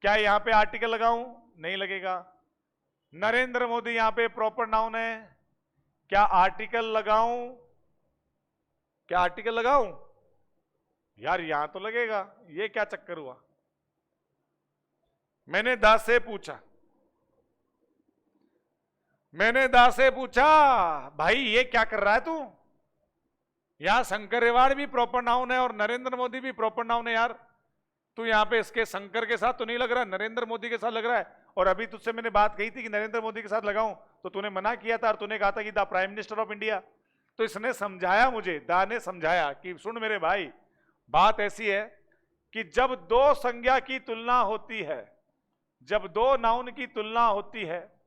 क्या यहां पे आर्टिकल लगाऊं? नहीं लगेगा। नरेंद्र मोदी यहां पे प्रॉपर नाउन है, क्या आर्टिकल लगाऊं? क्या आर्टिकल लगाऊं? यार यहां तो लगेगा, ये क्या चक्कर हुआ? मैंने दास से पूछा, भाई ये क्या कर रहा है तू? यहां शंकर रेवाड़ भी प्रॉपर नाउन है और नरेंद्र मोदी भी प्रॉपर नाउन है यार, तू यहां पे इसके शंकर के साथ तो नहीं लग रहा, नरेंद्र मोदी के साथ लग रहा है। और अभी तुझसे मैंने बात कही थी कि नरेंद्र मोदी के साथ लगाऊं, तो तूने मना किया था और तूने कहा था कि the prime minister of India. तो इसने समझाया मुझे, दा ने समझाया कि सुन मेरे भाई, बात ऐसी है कि जब दो संज्ञा की तुलना होती है, जब दो नाउन की तुलना होती है,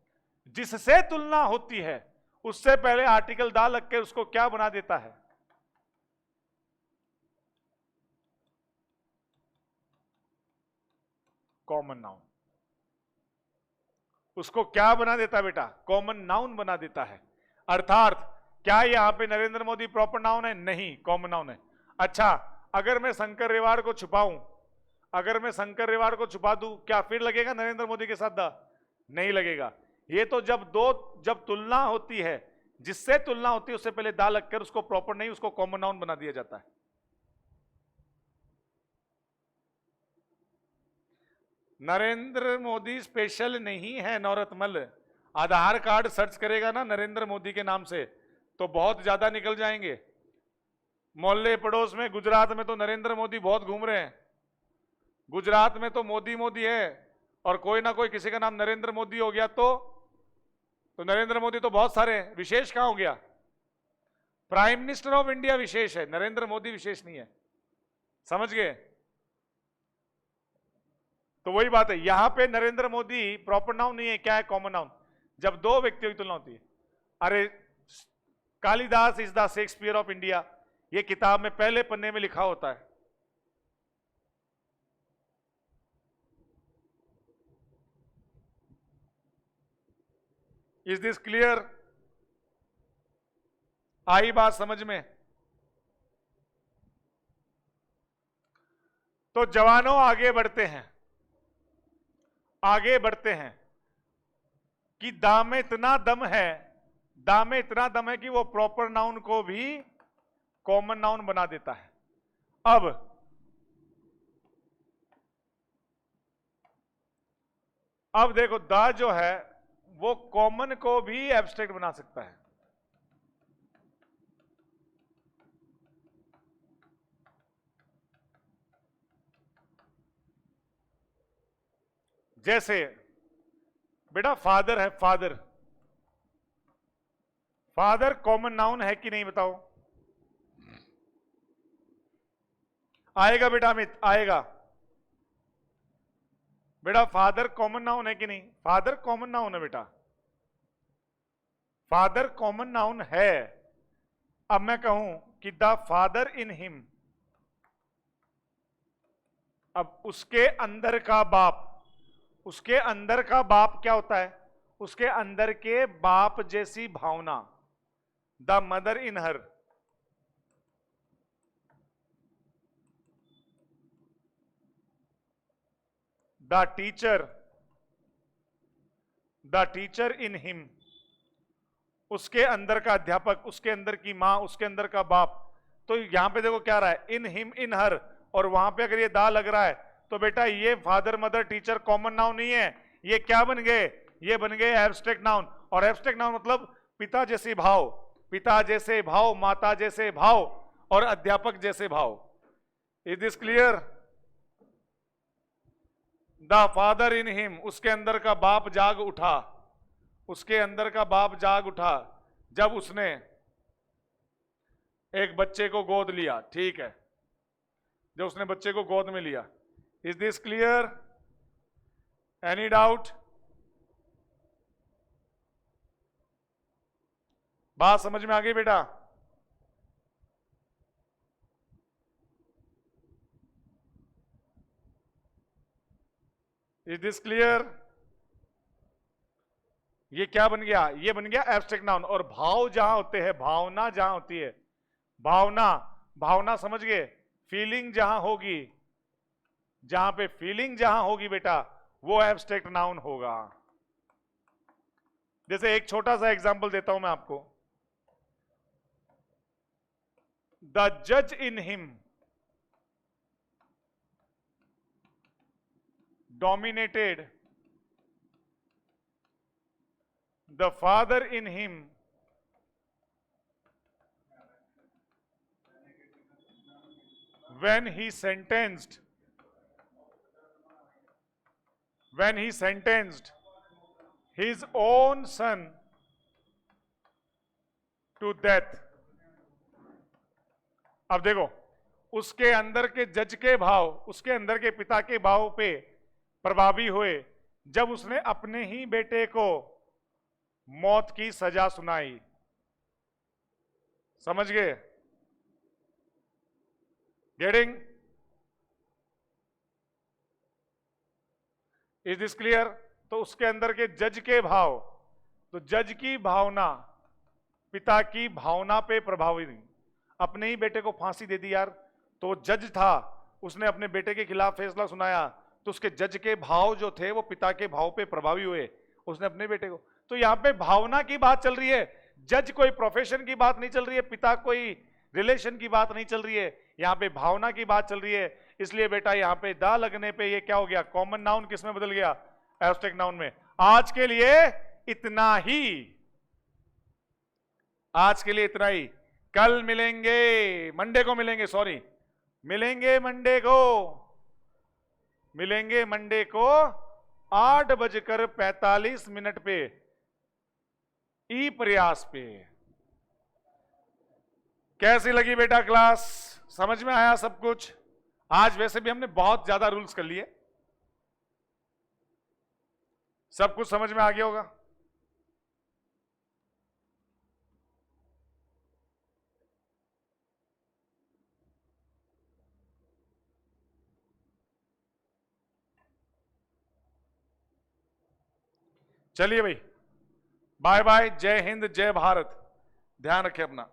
जिससे तुलना होती है उससे पहले आर्टिकल दा लग के उसको क्या बना देता है? Common noun. उसको क्या बना देता है बेटा? कॉमन नाउन बना देता है। अर्थात क्या यहां पे नरेंद्र मोदी प्रॉपर नाउन है? नहीं, कॉमन नाउन है। अच्छा, अगर मैं शंकर रेवाड़ को छुपाऊं, अगर मैं शंकर रेवाड़ को छुपा दूं, क्या फिर लगेगा नरेंद्र मोदी के साथ दा? नहीं लगेगा। ये तो जब तुलना होती है, जिससे तुलना होती है उससे पहले दा लगकर उसको प्रॉपर नहीं, उसको कॉमन नाउन बना दिया जाता है। नरेंद्र मोदी स्पेशल नहीं है नौरतमल। आधार कार्ड सर्च करेगा ना नरेंद्र मोदी के नाम से तो बहुत ज्यादा निकल जाएंगे। मोहल्ले पड़ोस में गुजरात में तो नरेंद्र मोदी बहुत घूम रहे हैं, गुजरात में तो मोदी मोदी है, और कोई ना कोई किसी का नाम नरेंद्र मोदी हो गया तो नरेंद्र मोदी तो बहुत सारे हैं। विशेष कहां हो गया? प्राइम मिनिस्टर ऑफ इंडिया विशेष है, नरेंद्र मोदी विशेष नहीं है। समझ गए? तो वही बात है, यहां पे नरेंद्र मोदी प्रॉपर नाउन नहीं है, क्या है? Common noun. जब दो व्यक्तियों की तुलना होती है, अरे Kalidas is the Shakespeare of India, ये किताब में पहले पन्ने में लिखा होता है। Is this clear? आई बात समझ में? तो जवानों आगे बढ़ते हैं, आगे बढ़ते हैं कि दा में इतना दम है, दा में इतना दम है कि वो प्रॉपर नाउन को भी कॉमन नाउन बना देता है। अब देखो, दा जो है वो कॉमन को भी एब्स्ट्रैक्ट बना सकता है। जैसे बेटा फादर है, फादर, फादर कॉमन नाउन है कि नहीं बताओ? आएगा बेटा अमित, आएगा बेटा। फादर कॉमन नाउन है कि नहीं? फादर कॉमन नाउन है बेटा, फादर कॉमन नाउन है। अब मैं कहूं कि द फादर इन हिम, अब उसके अंदर का बाप, उसके अंदर का बाप क्या होता है? उसके अंदर के बाप जैसी भावना, the mother in her. The teacher in him, उसके अंदर का अध्यापक, उसके अंदर की मां, उसके अंदर का बाप। तो यहां पे देखो क्या रहा है? इन हिम, इन हर, और वहां पे अगर ये दा लग रहा है तो बेटा ये father mother teacher common noun नहीं है, ये क्या बन गए? ये बन गए एब्स्ट्रैक्ट नाउन। और एब्स्ट्रैक्ट नाउन मतलब पिता जैसे भाव, पिता जैसे भाव, माता जैसे भाव और अध्यापक जैसे भाव। Is this clear? The father in him, उसके अंदर का बाप जाग उठा, उसके अंदर का बाप जाग उठा जब उसने एक बच्चे को गोद लिया। ठीक है, जब उसने बच्चे को गोद में लिया। Is this clear? Any doubt? बात समझ में आ गई बेटा? Is this clear? ये क्या बन गया? ये बन गया एब्स्ट्रैक्ट नाउन। और भाव जहां होते हैं, भावना जहां होती है, भावना, भावना समझ गए? फीलिंग जहां होगी, जहां पे फीलिंग जहां होगी बेटा, वो एब्स्ट्रैक्ट नाउन होगा। जैसे एक छोटा सा एग्जांपल देता हूं मैं आपको। द जज in him dominated the father in him when he sentenced his own son to death। अब देखो, उसके अंदर के जज के भाव, उसके अंदर के पिता के भाव पे प्रभावी हुए जब उसने अपने ही बेटे को मौत की सजा सुनाई। समझ गए? गेटिंग? Is this clear? तो उसके अंदर के जज के भाव, तो जज की भावना पिता की भावना पे प्रभावी नहीं। अपने ही बेटे को फांसी दे दी यार, तो जज था, उसने अपने बेटे के खिलाफ फैसला सुनाया, तो उसके जज के भाव जो थे वो पिता के भाव पे प्रभावी हुए, उसने अपने बेटे को। तो यहां पे भावना की बात चल रही है, जज कोई प्रोफेशन की बात नहीं चल रही है, पिता कोई रिलेशन की बात नहीं चल रही है, यहां पे भावना की बात चल रही है। इसलिए बेटा यहां पे दा लगने पे ये क्या हो गया? कॉमन नाउन किस में बदल गया? एब्स्ट्रैक्ट नाउन में। आज के लिए इतना ही, आज के लिए इतना ही। कल मिलेंगे, मंडे को मिलेंगे, सॉरी, मिलेंगे मंडे को, मिलेंगे मंडे को 8:45 पे ई प्रयास पे। कैसी लगी बेटा क्लास? समझ में आया सब कुछ? आज वैसे भी हमने बहुत ज्यादा रूल्स कर लिए, सब कुछ समझ में आ गया होगा। चलिए भाई, बाय बाय, जय हिंद, जय भारत, ध्यान रखें अपना।